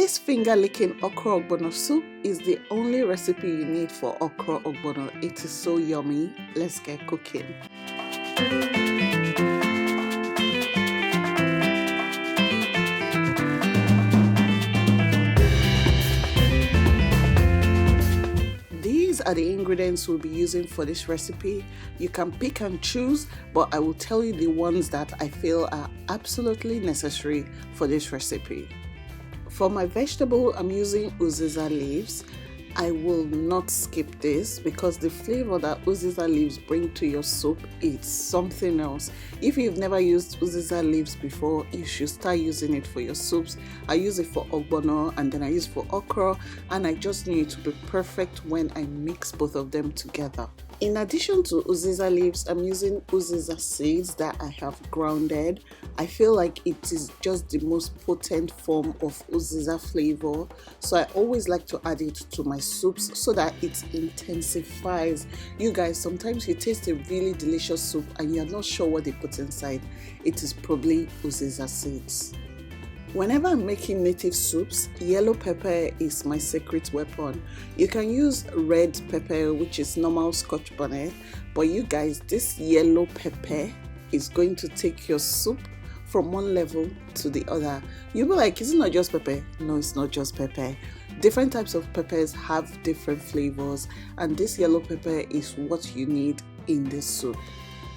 This finger-licking okra ogbono soup is the only recipe you need for okra ogbono. It is so yummy. Let's get cooking. These are the ingredients we'll be using for this recipe. You can pick and choose, but I will tell you the ones that I feel are absolutely necessary for this recipe. For my vegetable, I'm using uziza leaves. I will not skip this because the flavor that uziza leaves bring to your soup is something else. If you've never used uziza leaves before, you should start using it for your soups. I use it for ogbono and then I use it for okra, and I just knew it to be perfect when I mix both of them together. In addition to uziza leaves, I'm using uziza seeds that I have grounded. I feel like it is just the most potent form of uziza flavor, so I always like to add it to my soups so that it intensifies. You guys, sometimes you taste a really delicious soup and you're not sure what they put inside. It is probably uziza seeds. Whenever I'm making native soups, yellow pepper is my secret weapon. You can use red pepper, which is normal Scotch bonnet, but you guys, this yellow pepper is going to take your soup from one level to the other. You'll be like, is it not just pepper? No, it's not just pepper. Different types of peppers have different flavors, and this yellow pepper is what you need in this soup.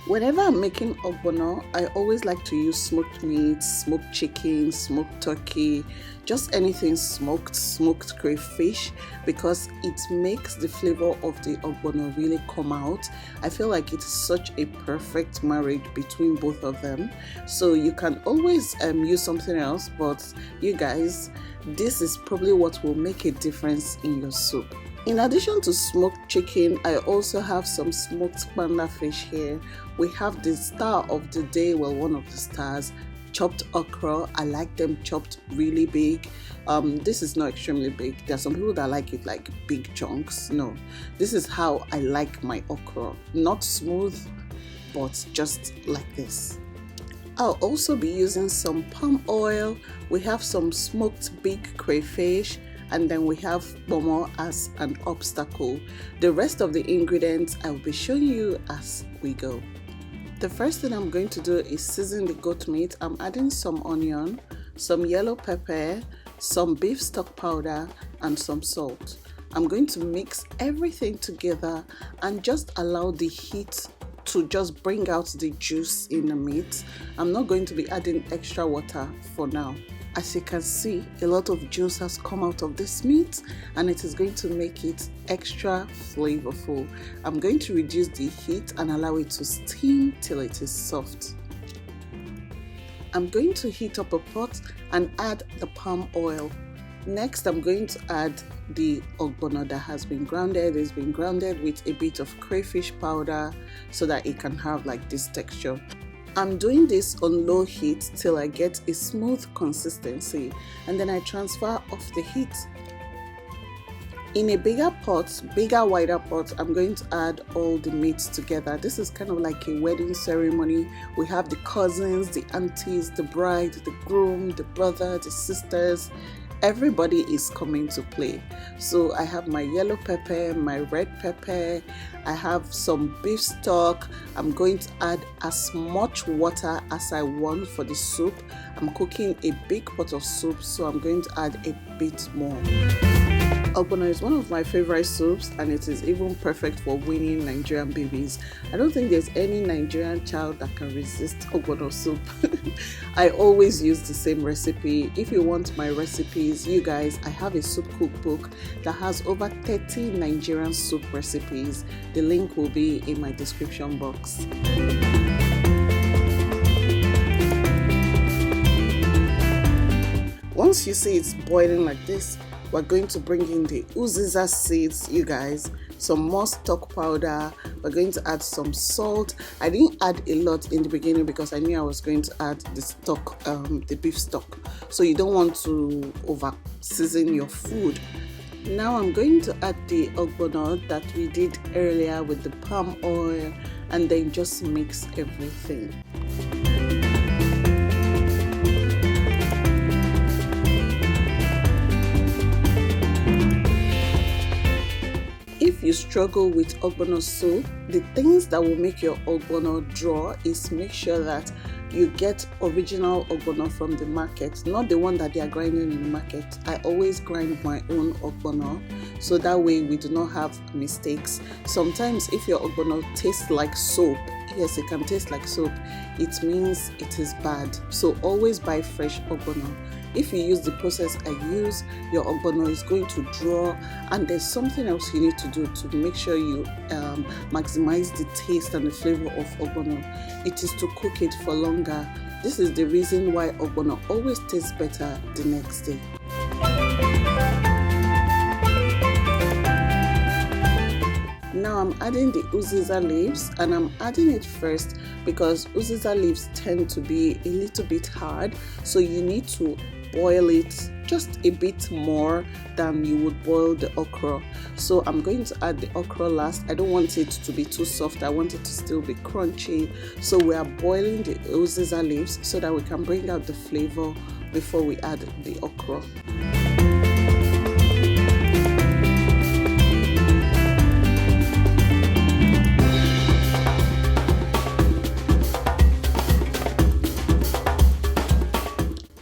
Whenever I'm making ogbono, I always like to use smoked meat, smoked chicken, smoked turkey, just anything smoked crayfish, because it makes the flavor of the ogbono really come out. I feel like it's such a perfect marriage between both of them. So you can always use something else, but you guys, this is probably what will make a difference in your soup. In addition to smoked chicken, I also have some smoked panda fish here. We have the star of the day, well, one of the stars, chopped okra. I like them chopped really big. This is not extremely big. There are some people that like it like big chunks. No, this is how I like my okra. Not smooth, but just like this. I'll also be using some palm oil. We have some smoked big crayfish, and then we have pomo as an obstacle. The rest of the ingredients I will be showing you as we go. The first thing I'm going to do is season the goat meat. I'm adding some onion, some yellow pepper, some beef stock powder, and some salt. I'm going to mix everything together and just allow the heat to just bring out the juice in the meat. I'm not going to be adding extra water for now. As you can see, a lot of juice has come out of this meat and it is going to make it extra flavorful. I'm going to reduce the heat and allow it to steam till it is soft. I'm going to heat up a pot and add the palm oil. Next, I'm going to add the ogbono that has been grounded. It's been grounded with a bit of crayfish powder so that it can have like this texture. I'm doing this on low heat till I get a smooth consistency, and then I transfer off the heat. In a bigger pot, wider pot, I'm going to add all the meats together. This is kind of like a wedding ceremony. We have the cousins, the aunties, the bride, the groom, the brother, the sisters. Everybody is coming to play. So I have my yellow pepper, my red pepper, I have some beef stock. I'm going to add as much water as I want for the soup. I'm cooking a big pot of soup, so I'm going to add a bit more. Ogbono is one of my favorite soups, and it is even perfect for weaning Nigerian babies. I don't think there's any Nigerian child that can resist ogbono soup. I always use the same recipe. If you want my recipes, you guys, I have a soup cookbook that has over 30 Nigerian soup recipes. The link will be in my description box. Once you see it's boiling like this, we're going to bring in the uziza seeds, you guys, some more stock powder. We're going to add some salt. I didn't add a lot in the beginning because I knew I was going to add the stock, the beef stock. So you don't want to over season your food. Now I'm going to add the ogbono that we did earlier with the palm oil, and then just mix everything. you struggle with ogbono soup, the things that will make your ogbono draw is make sure that you get original ogbono from the market, not the one that they are grinding in the market. I always grind my own ogbono, so that way we do not have mistakes. Sometimes if your ogbono tastes like soap, yes, it can taste like soap, it means it is bad. So always buy fresh ogbono. If you use the process I use, your ogbono is going to draw, and there's something else you need to do to make sure you maximize the taste and the flavor of ogbono. It is to cook it for longer. This is the reason why ogbono always tastes better the next day. Now I'm adding the uziza leaves, and I'm adding it first because uziza leaves tend to be a little bit hard, so you need to boil it just a bit more than you would boil the okra. So I'm going to add the okra last. I don't want it to be too soft, I want it to still be crunchy. So we are boiling the uziza leaves so that we can bring out the flavor before we add the okra.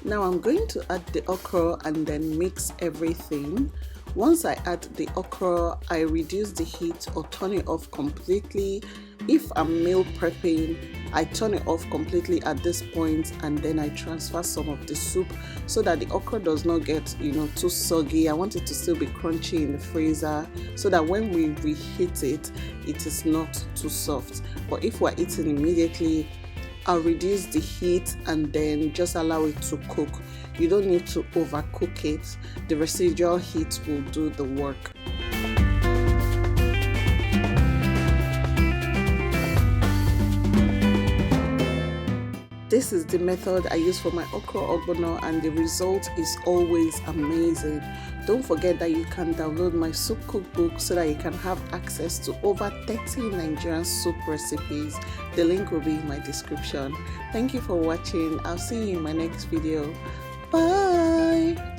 Now I'm going to add the okra and then mix everything. Once I add the okra, I reduce the heat or turn it off completely. If I'm meal prepping, I turn it off completely at this point, and then I transfer some of the soup so that the okra does not get, too soggy. I want it to still be crunchy in the freezer so that when we reheat it, it is not too soft. But if we're eating immediately, I'll reduce the heat and then just allow it to cook. You don't need to overcook it. The residual heat will do the work. This is the method I use for my okra ogbono, and the result is always amazing. Don't forget that you can download my soup cookbook so that you can have access to over 30 Nigerian soup recipes. The link will be in my description. Thank you for watching. I'll see you in my next video. Bye!